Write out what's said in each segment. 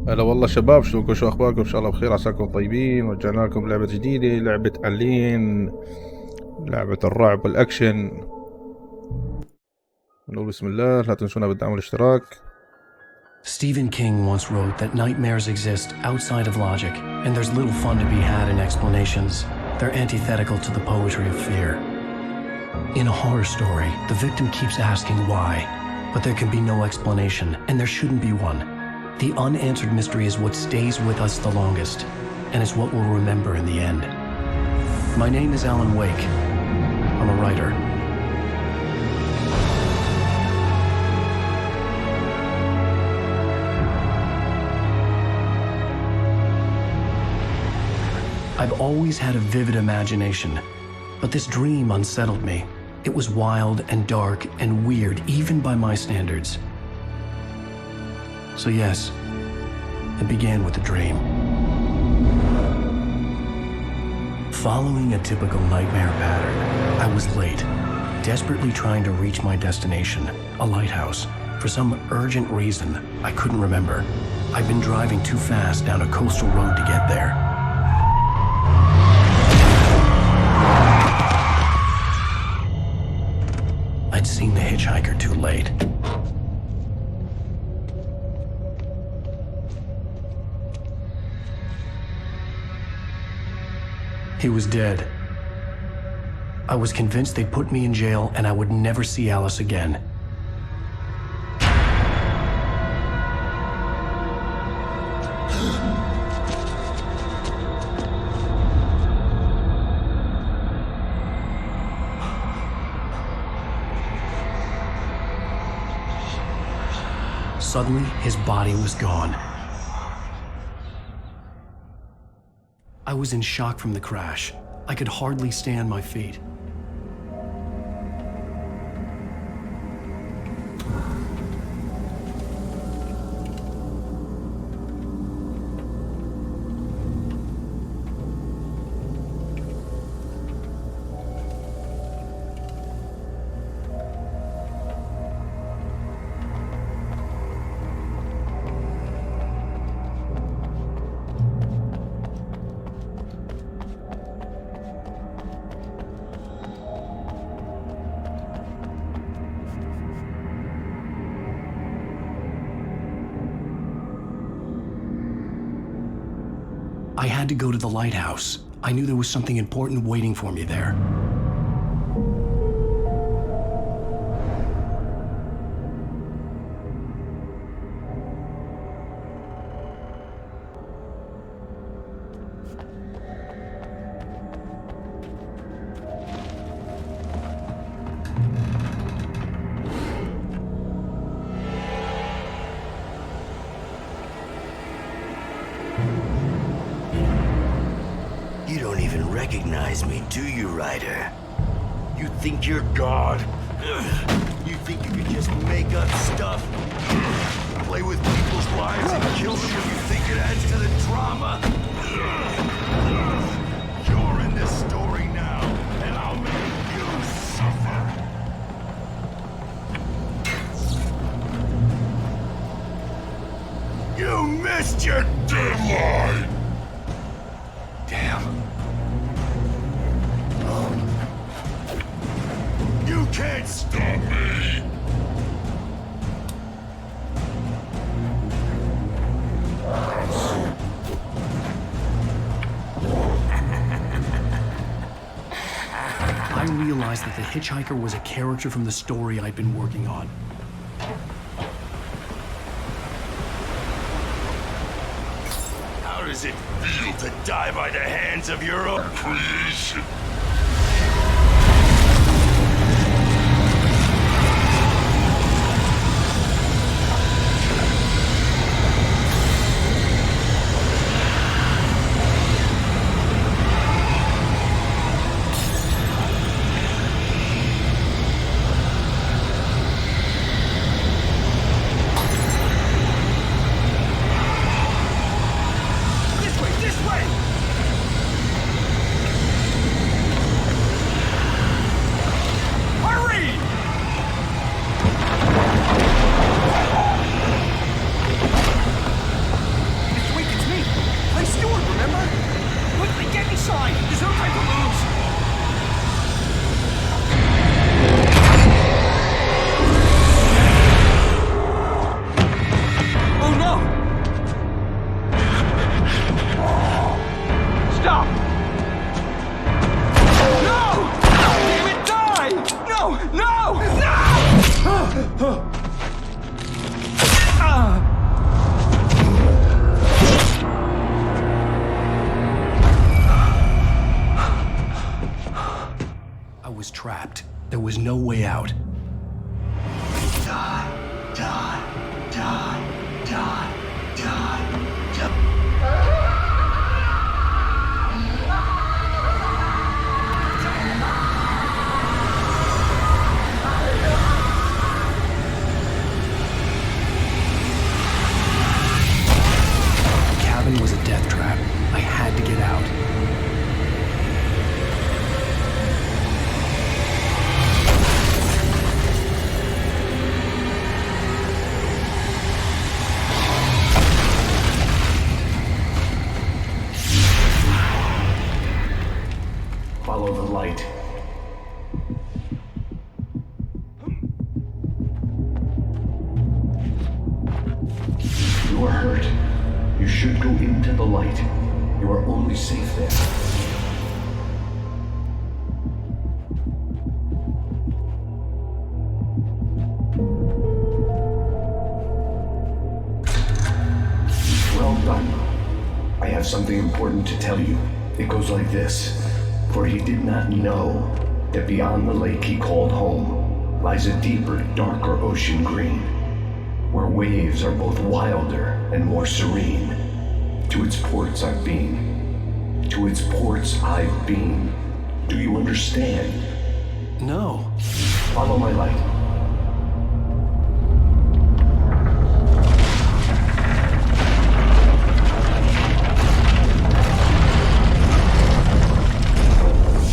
هلا والله شباب، شلونكم؟ شو اخباركم؟ ان شاء الله بخير، عساكم طيبين. رجعنا لكم لعبة جديدة، لعبة ألين، لعبة الرعب والاكشن. نقول بسم الله. لا تنسونا بالدعم والاشتراك. Stephen King once wrote that nightmares exist outside of logic, and there's little fun to be had in explanations. They're antithetical to the poetry of fear. In a horror story, the victim keeps asking why, but there can be no explanation, and there shouldn't be one. The unanswered mystery is what stays with us the longest, and it's what we'll remember in the end. My name is Alan Wake. I'm a writer. I've always had a vivid imagination, but this dream unsettled me. It was wild and dark and weird, even by my standards. So yes, it began with a dream. Following a typical nightmare pattern, I was late, desperately trying to reach my destination, a lighthouse. For some urgent reason, I couldn't remember. I'd been driving too fast down a coastal road to get there. I'd seen the hitchhiker too late. He was dead. I was convinced they'd put me in jail and I would never see Alice again. Suddenly, his body was gone. I was in shock from the crash. I could hardly stay on my feet. I had to go to the lighthouse. I knew there was something important waiting for me there. You don't even recognize me, do you, Ryder? You think you're God? You think you can just make up stuff? Play with people's lives and kill them when you think it adds to the drama? You're in this story now, and I'll make you suffer. You missed your deadline! Damn. You can't stop me! I realized that the hitchhiker was a character from the story I'd been working on. How does it feel to die by the hands of your own creation? This way! out. Die, die, die, die, die, die. The cabin was a death trap. I had to get out. Follow the light. You are hurt. You should go into the light. You are only safe there. Well done. I have something important to tell you. It goes like this. For he did not know that beyond the lake he called home lies a deeper, darker ocean green, where waves are both wilder and more serene. To its ports I've been. To its ports I've been. Do you understand? No. Follow my light.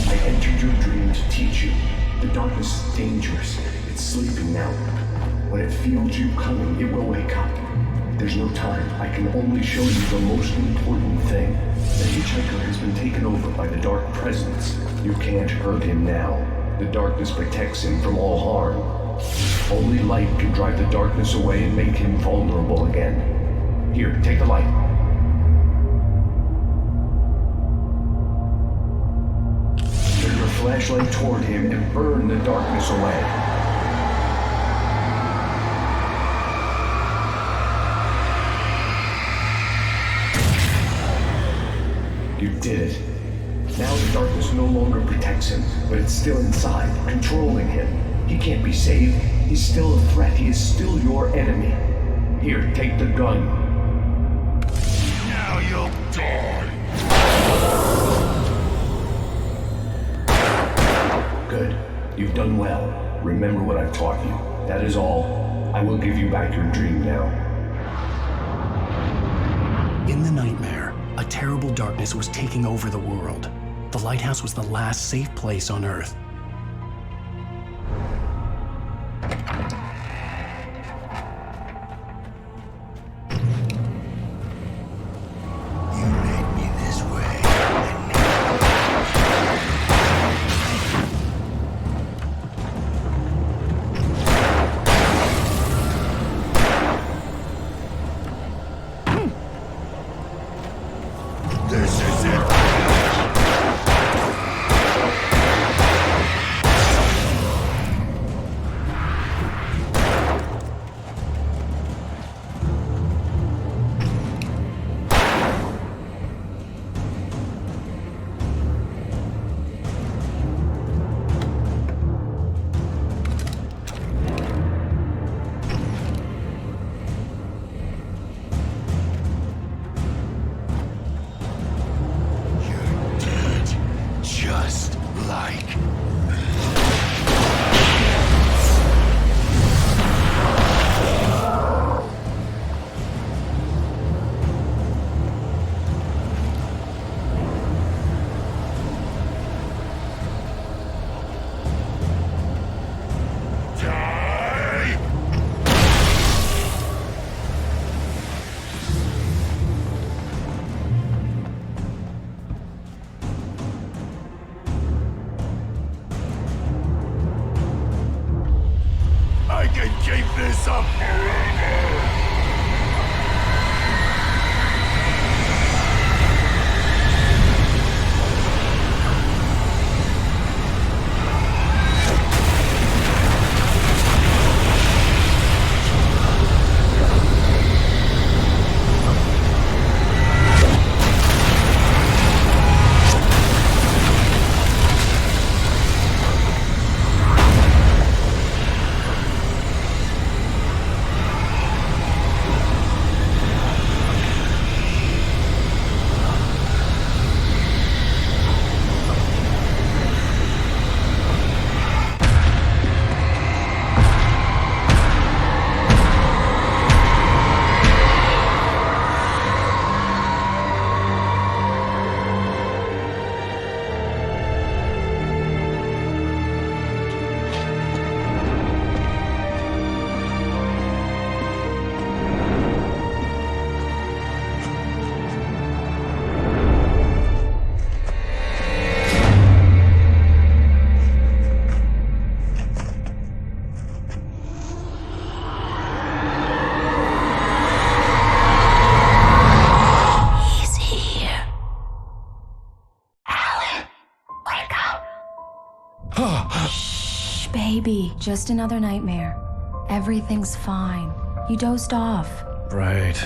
I entered your dream to teach you. The darkness is dangerous. It's sleeping now. When it feels you coming, it will wake up. There's no time. I can only show you the most important thing. The hitchhiker has been taken over by the dark presence. You can't hurt him now. The darkness protects him from all harm. Only light can drive the darkness away and make him vulnerable again. Here, take the light. Turn your flashlight toward him and burn the darkness away. You did it. Now the darkness no longer protects him, but it's still inside, controlling him. He can't be saved. He's still a threat. He is still your enemy. Here, take the gun. Now you'll die. Good. You've done well. Remember what I've taught you. That is all. I will give you back your dream now. In the nightmare, a terrible darkness was taking over the world. The lighthouse was the last safe place on Earth. You made me this way. This is it. Baby, just another nightmare. Everything's fine. You dozed off. Right.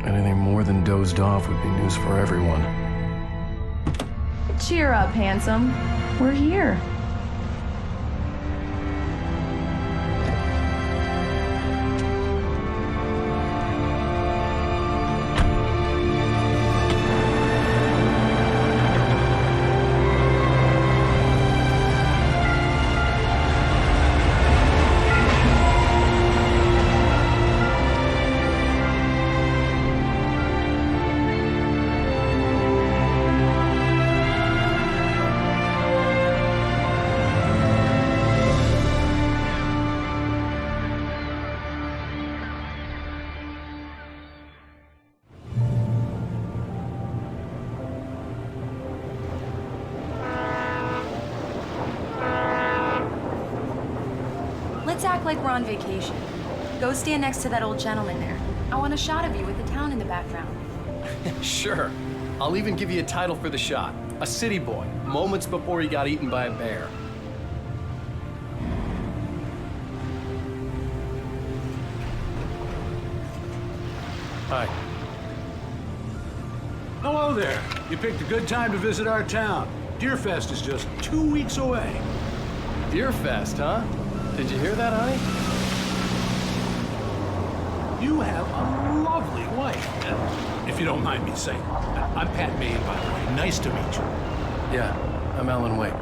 Anything more than dozed off would be news for everyone. Cheer up, handsome. We're here. Let's act like we're on vacation. Go stand next to that old gentleman there. I want a shot of you with the town in the background. Sure. I'll even give you a title for the shot. A city boy, moments before he got eaten by a bear. Hi. Hello there. You picked a good time to visit our town. Deerfest is just 2 weeks away. Deerfest, huh? Did you hear that, honey? You have a lovely wife. If you don't mind me saying. I'm Pat Maine, by the way. Nice to meet you. Yeah, I'm Alan Wake.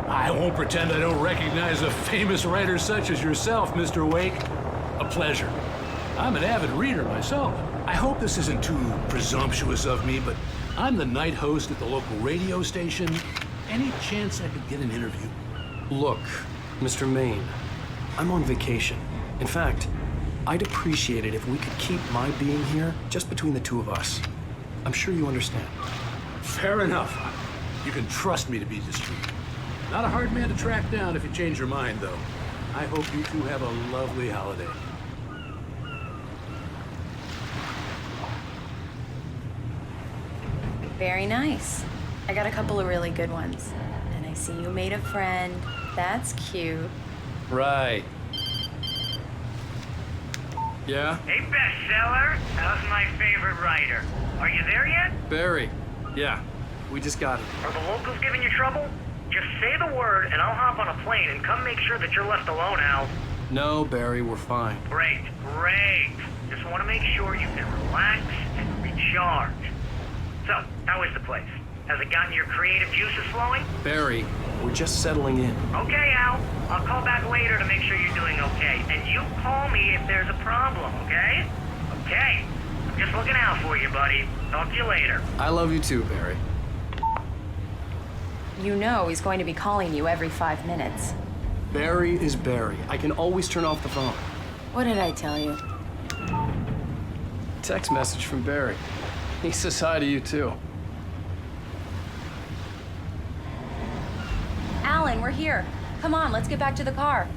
I won't pretend I don't recognize a famous writer such as yourself, Mr. Wake. A pleasure. I'm an avid reader myself. I hope this isn't too presumptuous of me, but I'm the night host at the local radio station. Any chance I could get an interview? Look, Mr. Maine, I'm on vacation. In fact, I'd appreciate it if we could keep my being here just between the two of us. I'm sure you understand. Fair enough. You can trust me to be discreet. Not a hard man to track down if you change your mind, though. I hope you two have a lovely holiday. Very nice. I got a couple of really good ones. And I see you made a friend. That's cute. Right. Yeah? Hey, bestseller. How's my favorite writer? Are you there yet? Barry. Yeah, we just got it. Are the locals giving you trouble? Just say the word and I'll hop on a plane and come make sure that you're left alone, Al. No, Barry, we're fine. Great, great. Just want to make sure you can relax and recharge. So, how is the place? Has it gotten your creative juices flowing? Barry, we're just settling in. Okay, Al. I'll call back later to make sure you're doing okay. And you call me if there's a problem, okay? Okay. I'm just looking out for you, buddy. Talk to you later. I love you too, Barry. You know he's going to be calling you every 5 minutes. Barry is Barry. I can always turn off the phone. What did I tell you? Text message from Barry. He says hi to you too. Alan, we're here. Come on, let's get back to the car.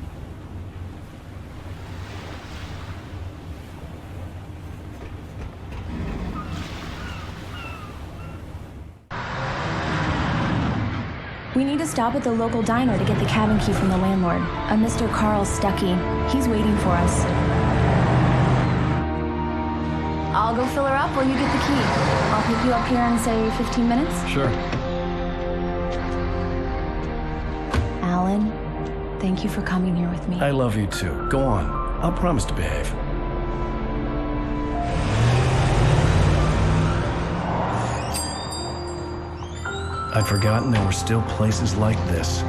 We need to stop at the local diner to get the cabin key from the landlord, a Mr. Carl Stuckey. He's waiting for us. I'll go fill her up while you get the key. I'll pick you up here in, say, 15 minutes? Sure. Alan, thank you for coming here with me. I love you too. Go on. I'll promise to behave. I'd forgotten there were still places like this.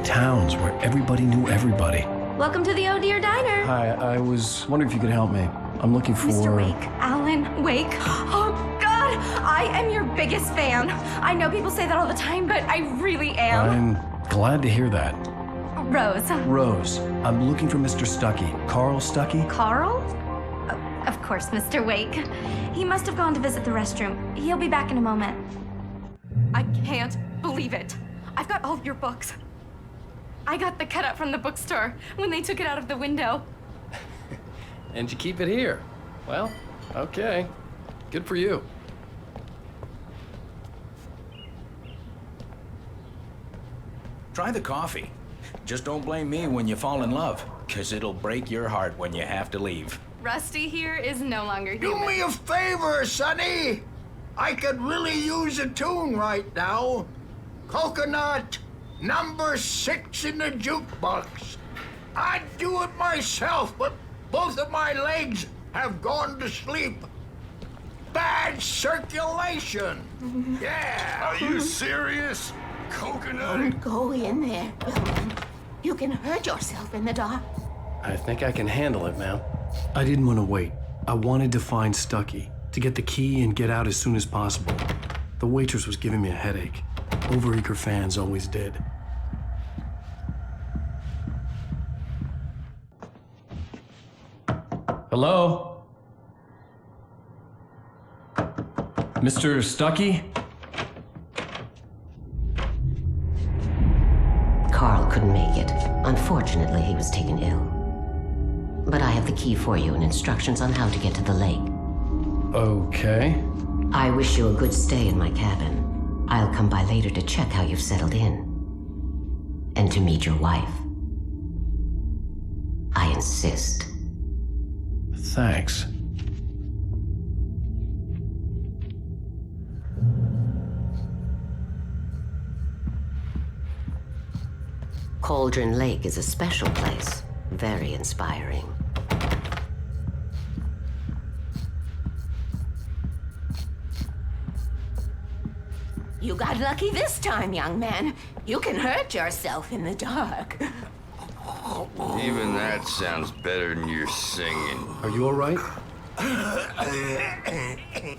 Towns where everybody knew everybody. Welcome to the Oh Dear Diner. Hi, I was wondering if you could help me. I'm looking for... Mr. Wake, Alan Wake. Oh, God, I am your biggest fan. I know people say that all the time, but I really am. I'm glad to hear that. Rose. Rose, I'm looking for Mr. Stuckey. Carl Stuckey? Carl? Of course, Mr. Wake. He must have gone to visit the restroom. He'll be back in a moment. I can't believe it. I've got all of your books. I got the cutout from the bookstore when they took it out of the window. And you keep it here. Well, okay. Good for you. Try the coffee. Just don't blame me when you fall in love, 'cause it'll break your heart when you have to leave. Rusty here is no longer human. Do me a favor, Sonny. I could really use a tune right now. Coconut, number 6 in the jukebox. I'd do it myself, but both of my legs have gone to sleep. Bad circulation. Yeah. Are you serious? Coconut? Don't go in there, young man. You can hurt yourself in the dark. I think I can handle it, ma'am. I didn't want to wait. I wanted to find Stucky, to get the key and get out as soon as possible. The waitress was giving me a headache. Overeager fans always did. Hello? Mr. Stucky? Carl couldn't make it. Unfortunately, he was taken ill. But I have the key for you and instructions on how to get to the lake. Okay. I wish you a good stay in my cabin. I'll come by later to check how you've settled in. And to meet your wife. I insist. Thanks. Cauldron Lake is a special place. Very inspiring. You got lucky this time, young man. You can hurt yourself in the dark. Even that sounds better than your singing. Are you all right?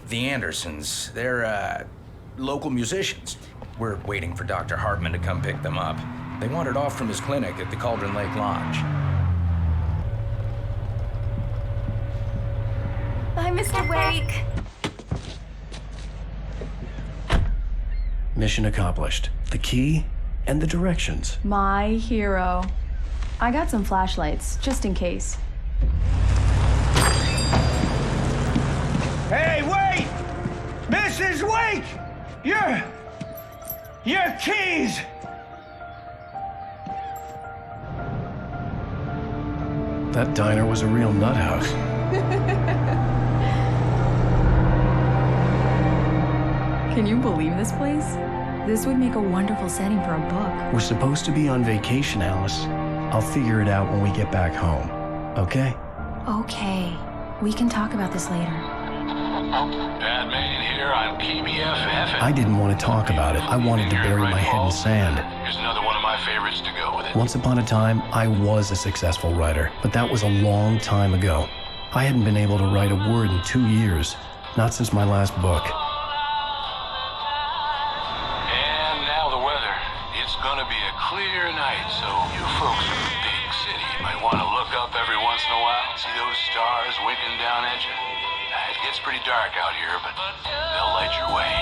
The Andersons, they're, local musicians. We're waiting for Dr. Hartman to come pick them up. They wandered off from his clinic at the Cauldron Lake Lodge. Bye, Mr. Wake. Mission accomplished. The key and the directions. My hero. I got some flashlights, just in case. Hey, wait! Mrs. Wake! Your keys! That diner was a real nut house. Can you believe this place? This would make a wonderful setting for a book. We're supposed to be on vacation, Alice. I'll figure it out when we get back home. Okay? Okay. We can talk about this later. Batman here on PBFF. I didn't want to talk about it. I wanted to bury my head in sand. Here's another one of my favorites to go with it. Once upon a time, I was a successful writer, but that was a long time ago. I hadn't been able to write a word in 2 years, not since my last book. And now the weather. It's gonna be a clear night, so you folks in the big city might want to look up every once in a while, see those stars winking down at you. It gets pretty dark out here, but they'll light your way.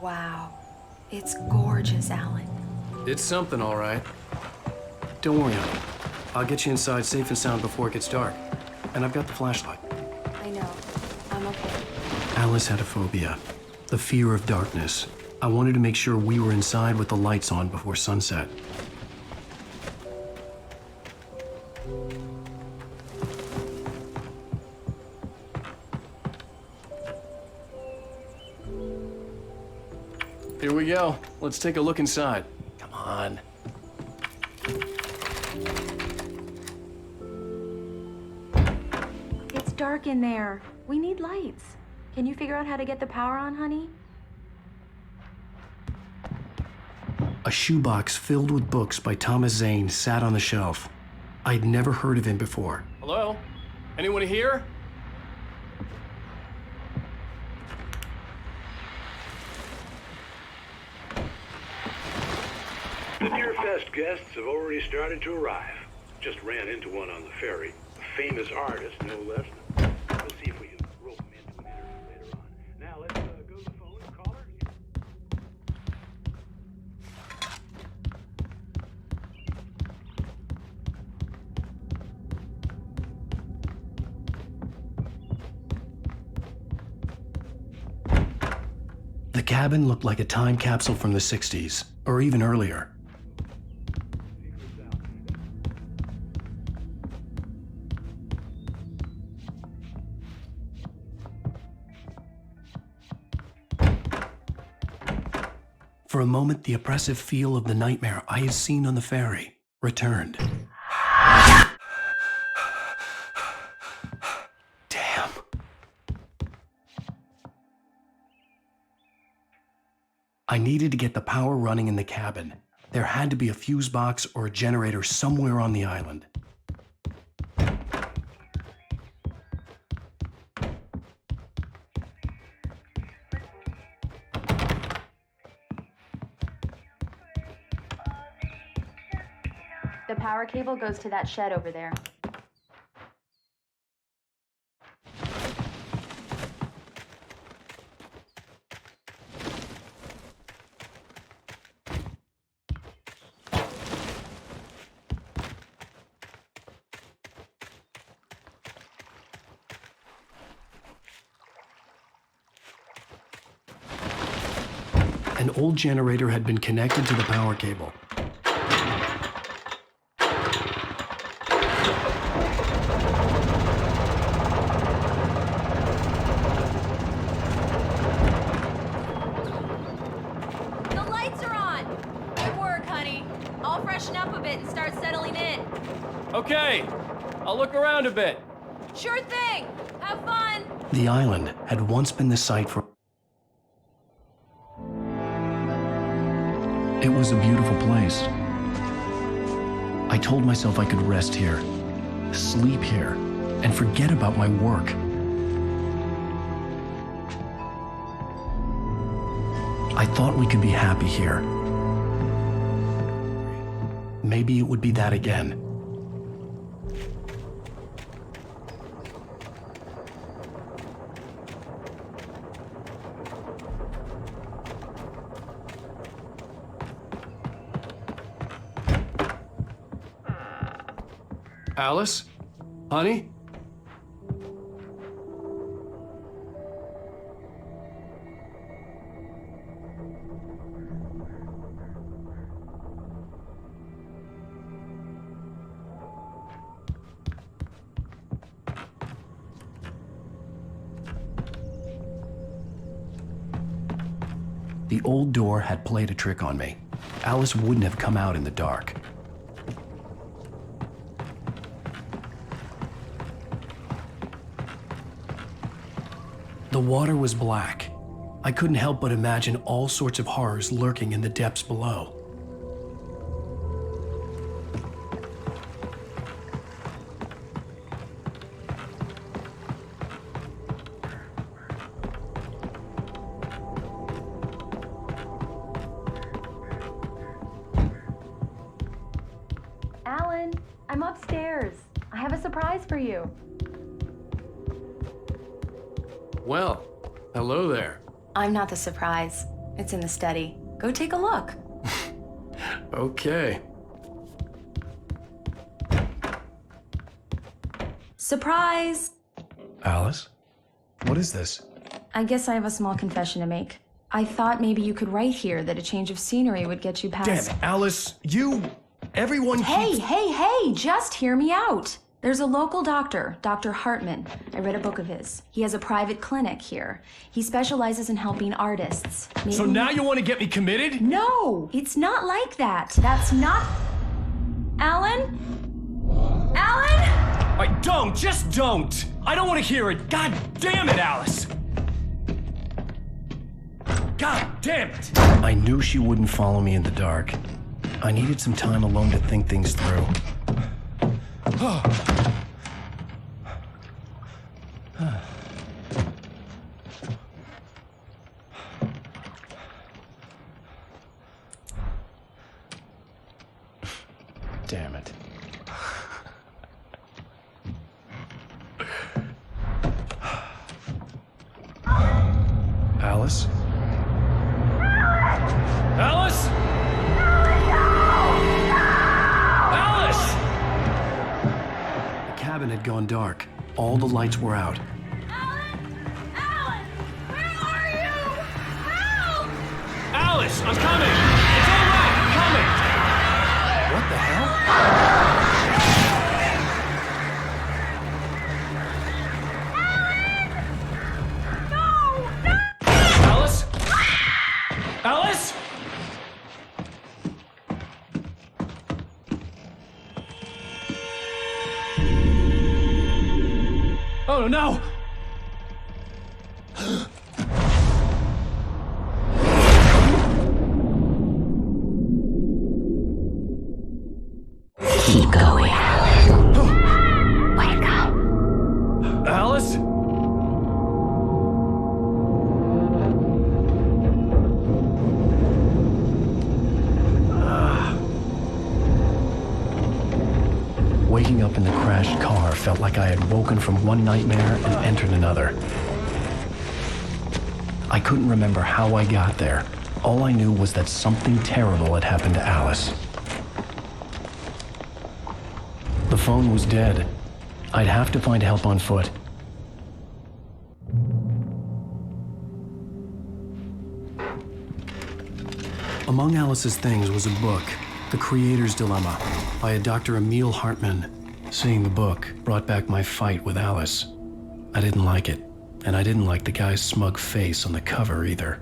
Wow. It's gorgeous, Alan. It's something, all right. Don't worry, honey. I'll get you inside safe and sound before it gets dark. And I've got the flashlight. I know. I'm okay. Alice had a phobia. The fear of darkness. I wanted to make sure we were inside with the lights on before sunset. Here we go. Let's take a look inside. Come on. It's dark in there. We need lights. Can you figure out how to get the power on, honey? A shoebox filled with books by Thomas Zane sat on the shelf. I'd never heard of him before. Hello? Anyone here? The Deerfest guests have already started to arrive. Just ran into one on the ferry. A famous artist, no less. We'll see if we can rope him into an interview later on. Now let's go to the phone and call her. The cabin looked like a time capsule from the 60s, or even earlier. For a moment, the oppressive feel of the nightmare I had seen on the ferry returned. Damn. I needed to get the power running in the cabin. There had to be a fuse box or a generator somewhere on the island. The power cable goes to that shed over there. An old generator had been connected to the power cable. The lights are on! Good work, honey. I'll freshen up a bit and start settling in. Okay, I'll look around a bit. Sure thing! Have fun! The island had once been the site for... It was a beautiful place. I told myself I could rest here, sleep here, and forget about my work. I thought we could be happy here. Maybe it would be that again. Alice? Honey? The old door had played a trick on me. Alice wouldn't have come out in the dark. The water was black. I couldn't help but imagine all sorts of horrors lurking in the depths below. Alan, I'm upstairs. I have a surprise for you. Well, hello there. I'm not the surprise. It's in the study. Go take a look. Okay. Surprise! Alice? What is this? I guess I have a small confession to make. I thought maybe you could write here that a change of scenery would get you past... Damn it, Alice, everyone Hey, just hear me out. There's a local doctor, Dr. Hartman. I read a book of his. He has a private clinic here. He specializes in helping artists. So now you want to get me committed? No, it's not like that. That's not... Alan? Alan? Just don't! I don't want to hear it! God damn it, Alice! God damn it! I knew she wouldn't follow me in the dark. I needed some time alone to think things through. Damn it. Alice? Alice? Alice! The cabin had gone dark. All the lights were out. Alan! Alan! Where are you? Help! Alice, I'm coming! It's all right, I'm coming! What the hell? Alice? Alice? Oh no! Keep going. Wake up. Alice? Waking up in the crashed car felt like I had woken from one nightmare and entered another. I couldn't remember how I got there. All I knew was that something terrible had happened to Alice. The phone was dead. I'd have to find help on foot. Among Alice's things was a book, The Creator's Dilemma, by a Dr. Emil Hartmann. Seeing the book brought back my fight with Alice. I didn't like it, and I didn't like the guy's smug face on the cover either.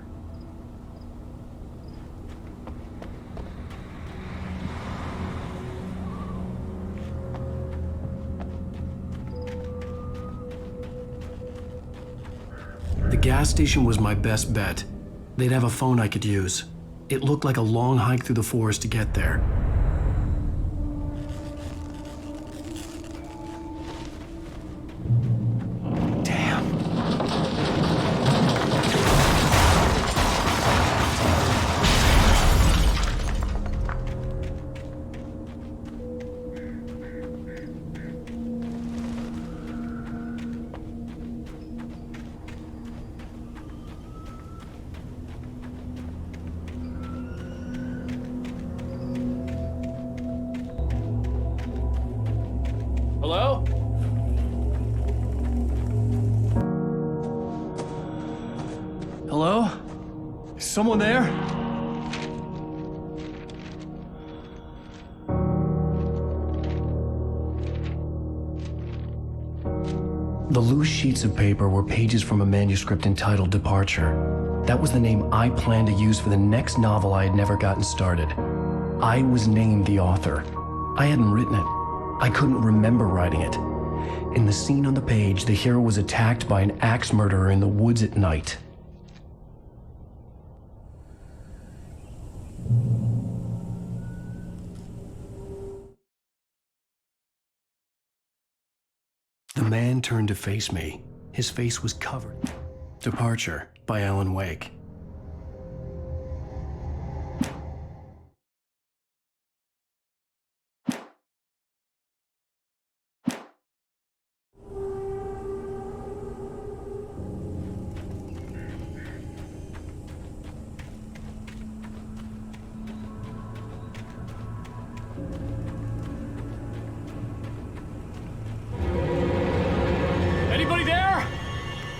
The gas station was my best bet. They'd have a phone I could use. It looked like a long hike through the forest to get there. Hello? Hello? Is someone there? The loose sheets of paper were pages from a manuscript entitled Departure. That was the name I planned to use for the next novel I had never gotten started. I was named the author. I hadn't written it. I couldn't remember writing it. In the scene on the page, the hero was attacked by an axe murderer in the woods at night. The man turned to face me. His face was covered. Departure by Alan Wake. Anybody there?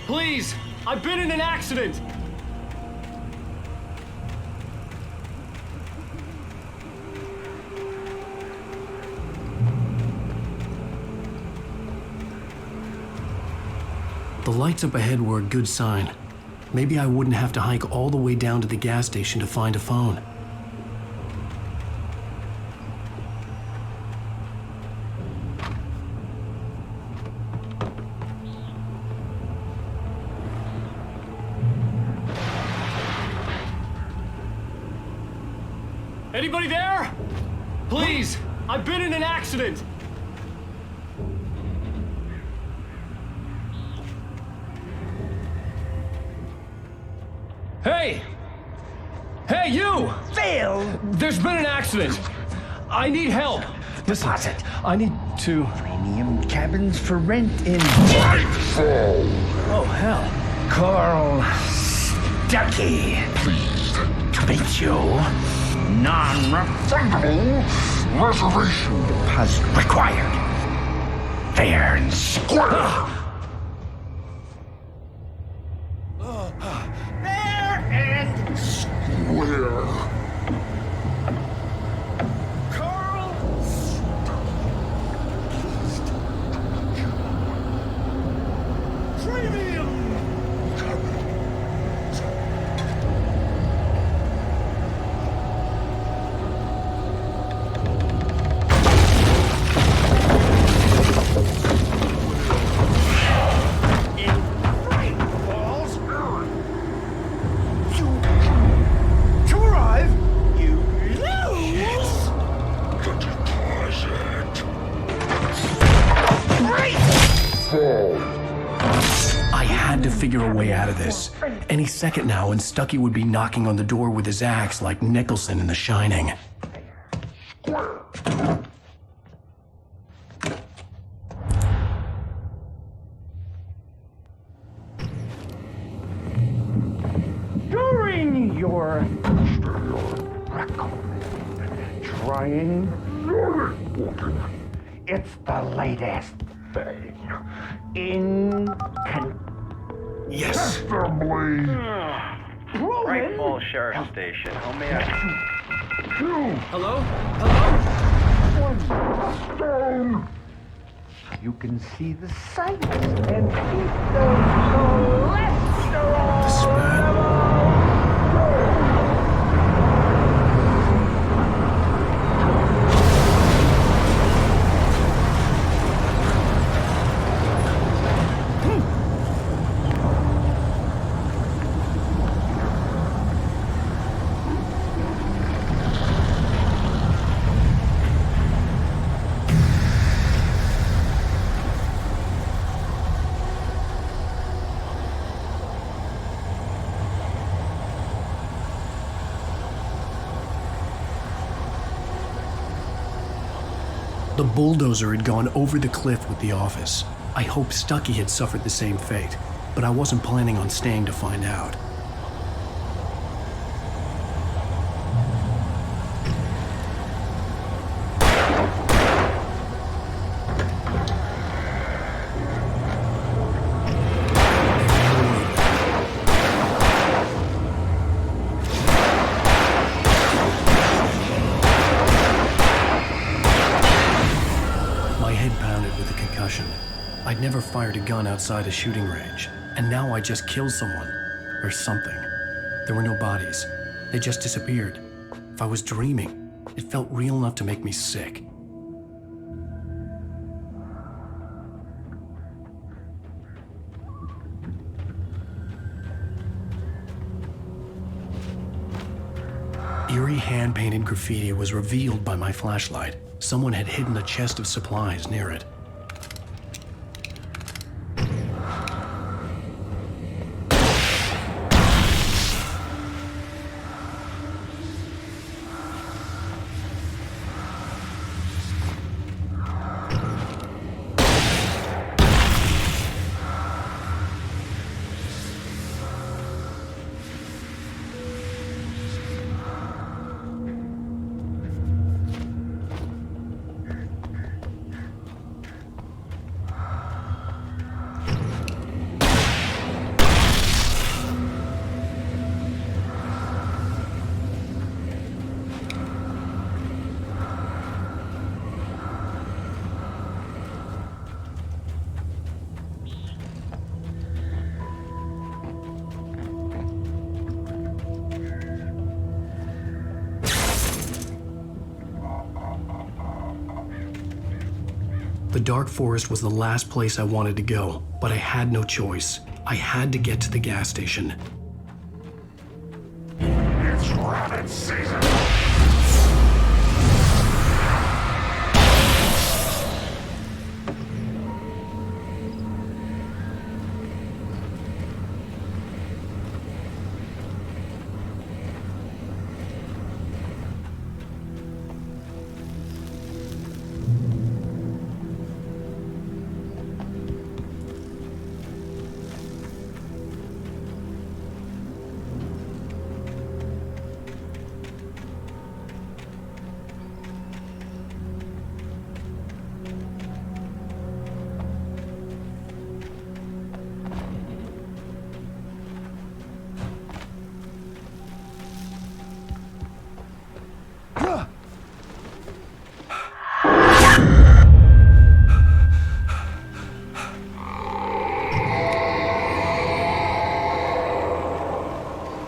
Please, I've been in an accident. The lights up ahead were a good sign. Maybe I wouldn't have to hike all the way down to the gas station to find a phone. Anybody there? Please, I've been in an accident. Hey! Hey, you! Phil! There's been an accident. I need help. Listen, Deposit. I need to... Premium cabins for rent in Nightfall! Oh, hell. Carl Stuckey. Pleased To meet you. Non-refundable reservation deposit required. Fair and square. Fair and square. I had to figure a way out of this. Any second now, and Stucky would be knocking on the door with his axe like Nicholson in The Shining. During your trying, it's the latest thing in Yes. Great Falls Sheriff Station. How may I? Hello? Hello? One stone. You can see the sights and keep those cholesterol levels. The bulldozer had gone over the cliff with the office. I hoped Stucky had suffered the same fate, but I wasn't planning on staying to find out. I'd never fired a gun outside a shooting range, and now I just killed someone, or something. There were no bodies. They just disappeared. If I was dreaming, it felt real enough to make me sick. Eerie hand-painted graffiti was revealed by my flashlight. Someone had hidden a chest of supplies near it. The dark forest was the last place I wanted to go, but I had no choice. I had to get to the gas station. It's rabbit season.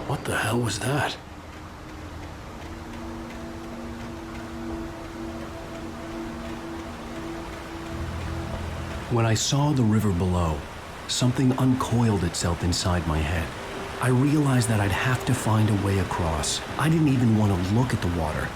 What the hell was that? When I saw the river below, something uncoiled itself inside my head. I realized that I'd have to find a way across. I didn't even want to look at the water.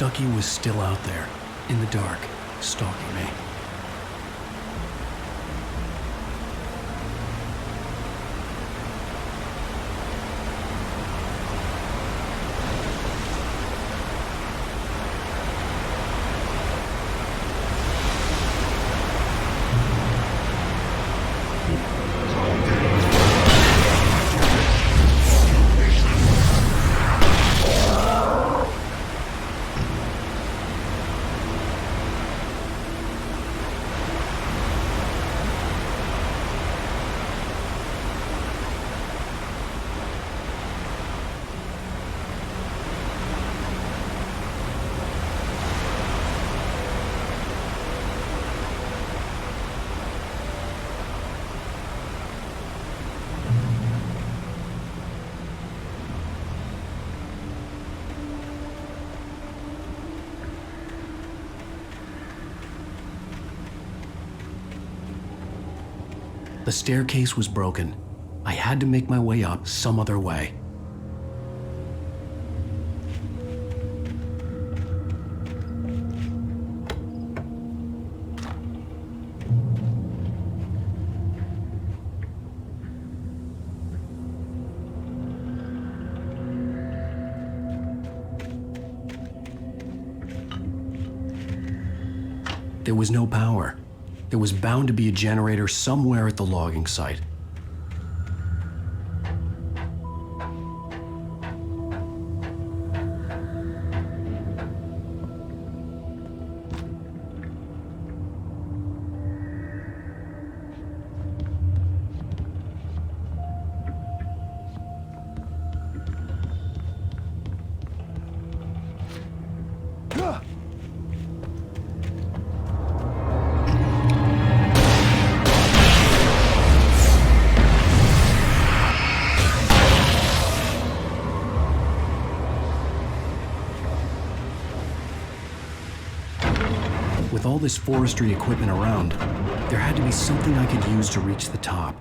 Stucky was still out there, in the dark, stalking me. The staircase was broken. I had to make my way up some other way. There was no power. There was bound to be a generator somewhere at the logging site. With all this forestry equipment around, there had to be something I could use to reach the top.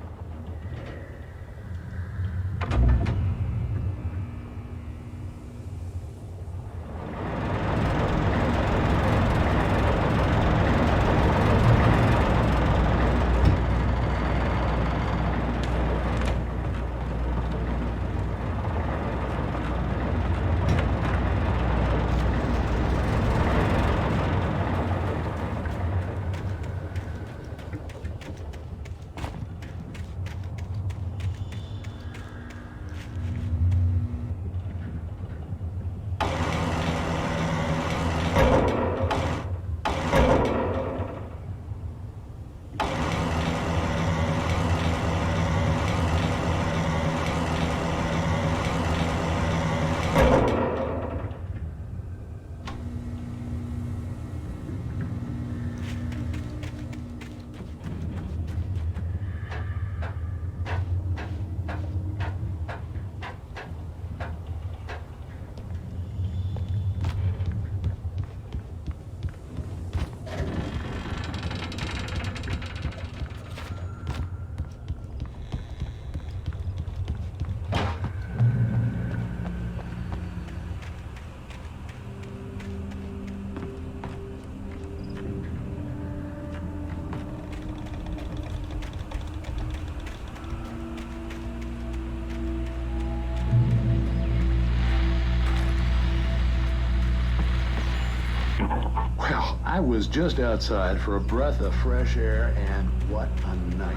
I was just outside for a breath of fresh air, and what a night.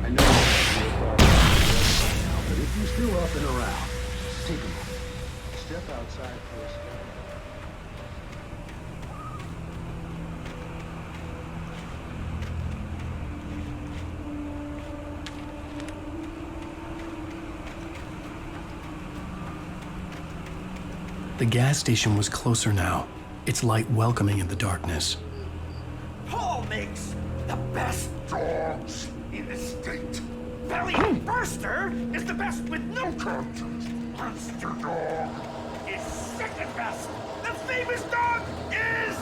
I know you're probably now, but if you're still up and around, take a moment. Step outside for a second. The gas station was closer now, its light welcoming in the darkness. Paul makes the best dogs in the state. Belly Burster is the best with no contest. Monster Dog is second best. The famous dog is...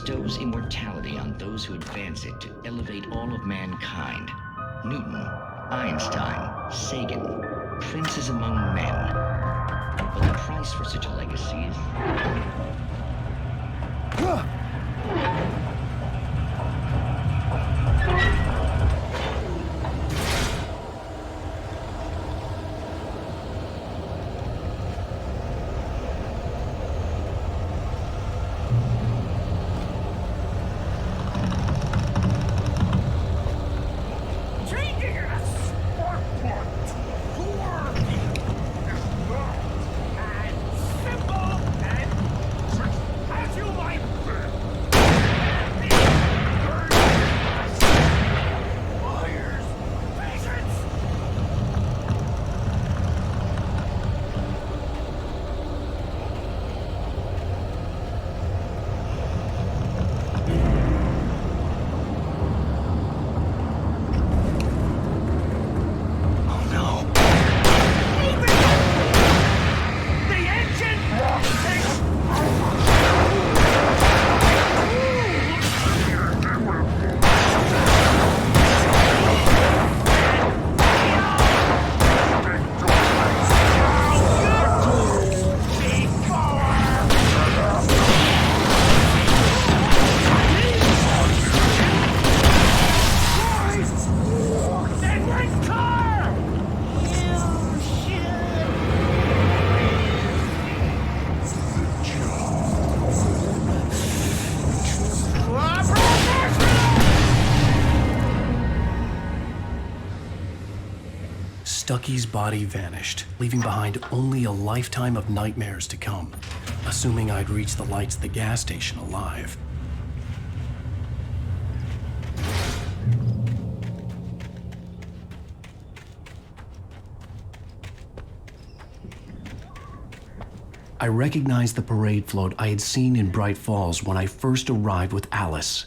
bestows immortality on those who advance it to elevate all of mankind. Newton, Einstein, Sagan, princes among men. But the price for such a legacy is... Stucky's body vanished, leaving behind only a lifetime of nightmares to come, assuming I'd reach the lights at the gas station alive. I recognized the parade float I had seen in Bright Falls when I first arrived with Alice.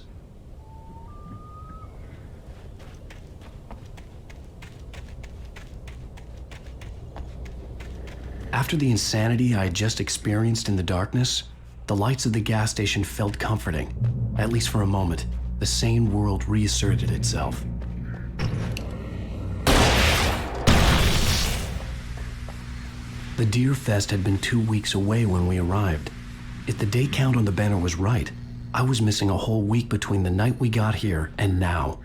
After the insanity I had just experienced in the darkness, the lights of the gas station felt comforting. At least for a moment, the sane world reasserted itself. The Deer Fest had been 2 weeks away when we arrived. If the day count on the banner was right, I was missing a whole week between the night we got here and now.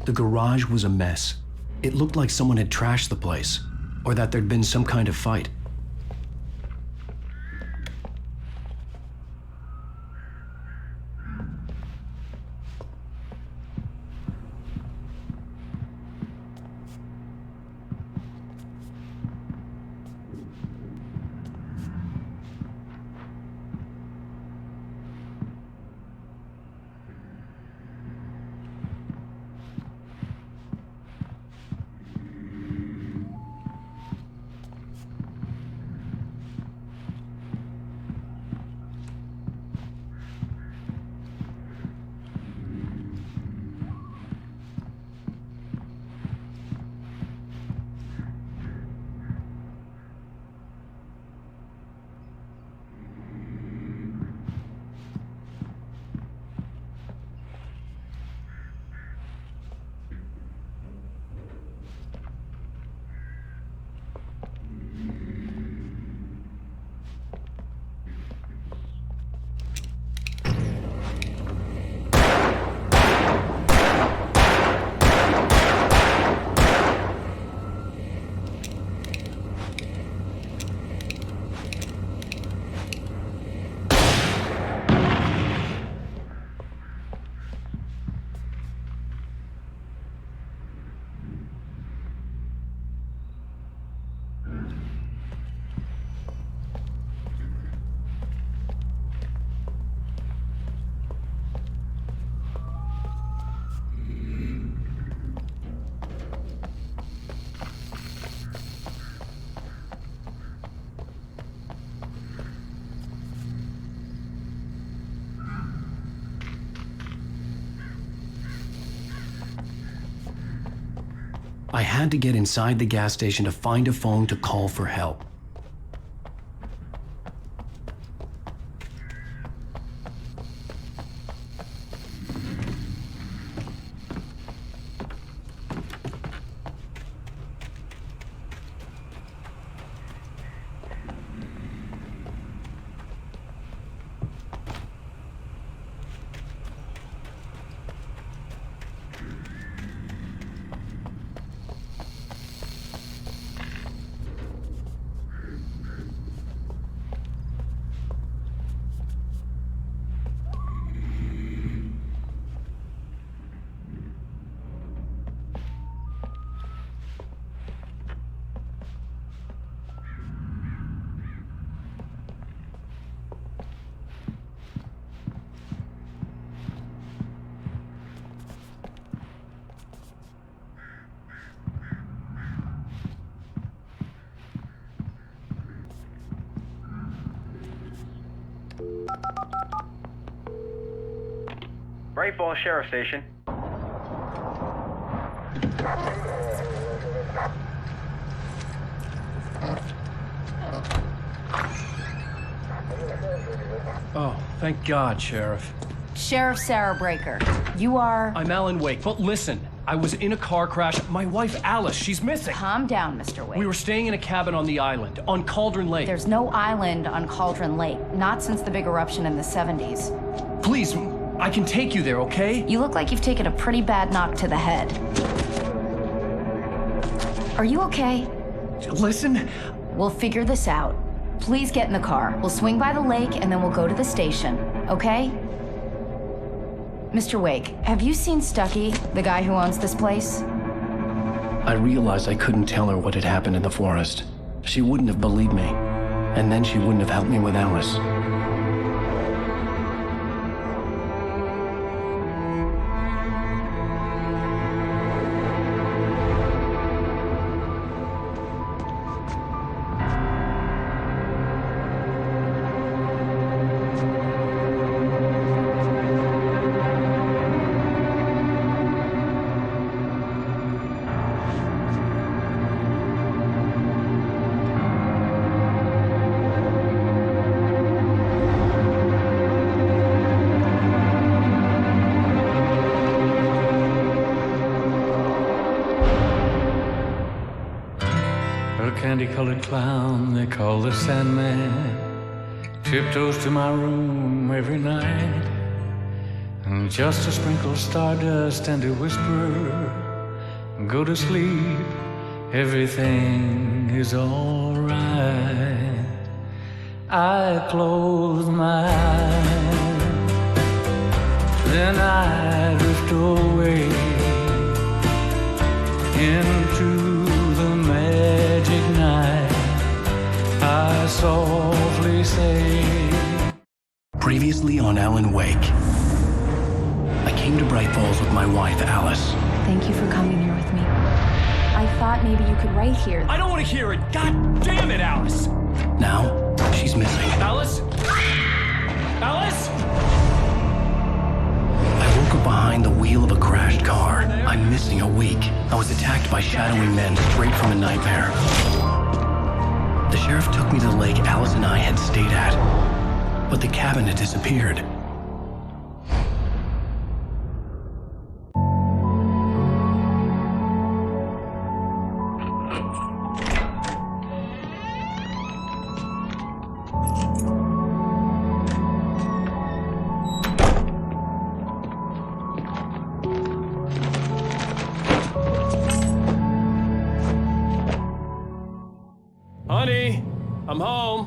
The garage was a mess. It looked like someone had trashed the place, or that there'd been some kind of fight. I had to get inside the gas station to find a phone to call for help. Bright Falls Sheriff Station. Oh, thank God, Sheriff. Sheriff Sarah Breaker, you are... I'm Alan Wake, but listen, I was in a car crash. My wife, Alice, she's missing. Calm down, Mr. Wake. We were staying in a cabin on the island, on Cauldron Lake. There's no island on Cauldron Lake, not since the big eruption in the 70s. Please, I can take you there, okay? You look like you've taken a pretty bad knock to the head. Are you okay? Listen. We'll figure this out. Please get in the car. We'll swing by the lake and then we'll go to the station, okay? Mr. Wake, have you seen Stucky, the guy who owns this place? I realized I couldn't tell her what had happened in the forest. She wouldn't have believed me. And then she wouldn't have helped me with Alice. Candy-colored clown they call the Sandman tiptoes to my room every night, and just to sprinkle stardust and to whisper, go to sleep, everything is all right. I close my eyes, then I drift away into the magic night. I softly say. Previously on Alan Wake. I came to Bright Falls with my wife, Alice. Thank you for coming here with me. I thought maybe you could write here. I don't want to hear it! God damn it, Alice! Now, she's missing. Alice? Alice? I woke up behind the wheel of a crashed car. I'm missing a week. I was attacked by shadowy men straight from a nightmare. The sheriff took me to the lake Alice and I had stayed at, but the cabin had disappeared. Honey, I'm home.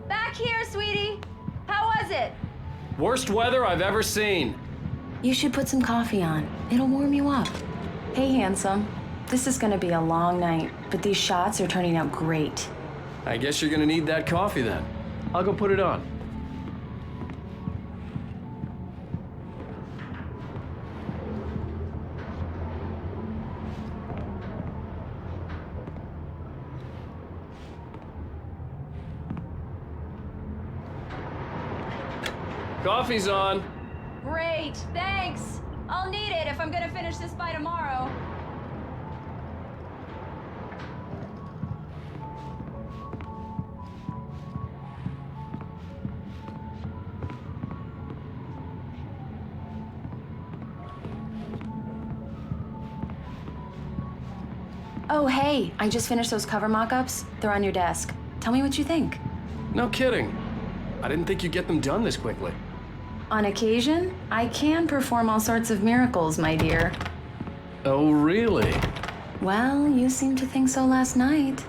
Back here, sweetie. How was it? Worst weather I've ever seen. You should put some coffee on. It'll warm you up. Hey, handsome. This is gonna be a long night, but these shots are turning out great. I guess you're gonna need that coffee then. I'll go put it on. Coffee's on. Great, thanks. I'll need it if I'm gonna finish this by tomorrow. Oh, hey, I just finished those cover mock-ups. They're on your desk. Tell me what you think. No kidding. I didn't think you'd get them done this quickly. On occasion, I can perform all sorts of miracles, my dear. Oh, really? Well, you seemed to think so last night.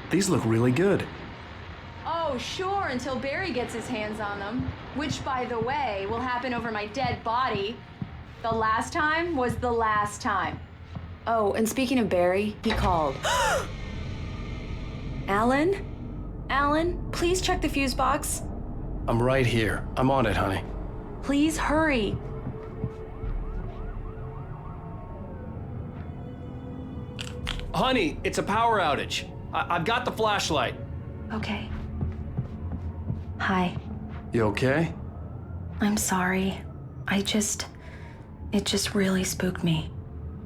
These look really good. Oh, sure, until Barry gets his hands on them. Which, by the way, will happen over my dead body. The last time was the last time. Oh, and speaking of Barry, he called. Alan? Alan, please check the fuse box. I'm right here. I'm on it, honey. Please hurry. Honey, it's a power outage. I've got the flashlight. Okay. Hi. You okay? I'm sorry. It just really spooked me.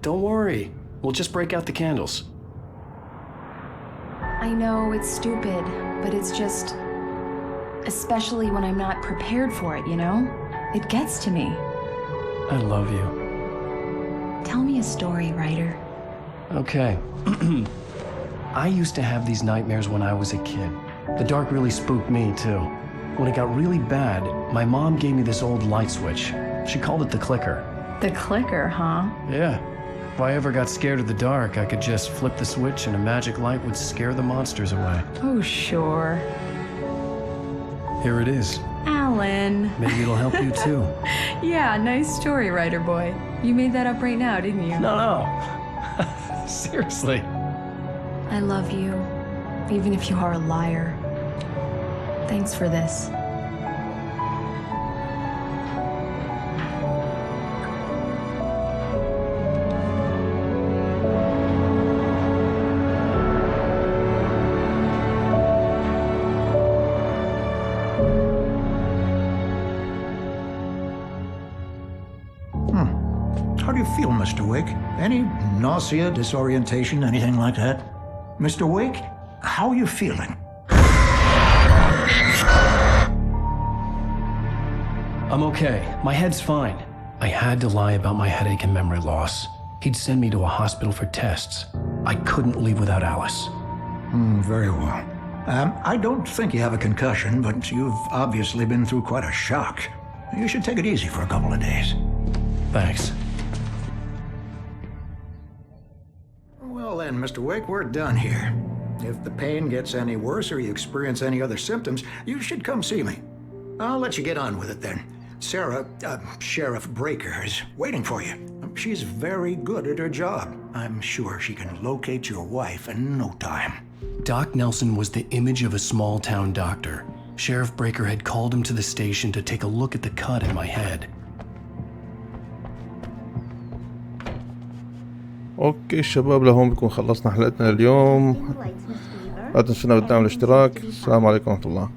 Don't worry. We'll just break out the candles. I know it's stupid, but it's just... especially when I'm not prepared for it, you know? It gets to me. I love you. Tell me a story, writer. Okay. I used to have these nightmares when I was a kid. The dark really spooked me, too. When it got really bad, my mom gave me this old light switch. She called it the clicker. The clicker, huh? Yeah. If I ever got scared of the dark, I could just flip the switch and a magic light would scare the monsters away. Oh, sure. Here it is. Alan. Maybe it'll help you, too. Yeah, nice story, writer boy. You made that up right now, didn't you? No. Seriously. I love you, even if you are a liar. Thanks for this. How do you feel, Mr. Wake? Any nausea, disorientation, anything like that? Mr. Wake, how are you feeling? I'm okay. My head's fine. I had to lie about my headache and memory loss. He'd send me to a hospital for tests. I couldn't leave without Alice. Very well. I don't think you have a concussion, but you've obviously been through quite a shock. You should take it easy for a couple of days. Thanks. Well then, Mr. Wake, we're done here. If the pain gets any worse or you experience any other symptoms, you should come see me. I'll let you get on with it then. Sarah, Sheriff Breaker, is waiting for you. She's very good at her job. I'm sure she can locate your wife in no time. Doc Nelson was the image of a small-town doctor. Sheriff Breaker had called him to the station to take a look at the cut in my head. اوكي الشباب، لهون بكون خلصنا حلقتنا اليوم. لا تنسونا بالدعم والاشتراك. السلام عليكم ورحمة الله.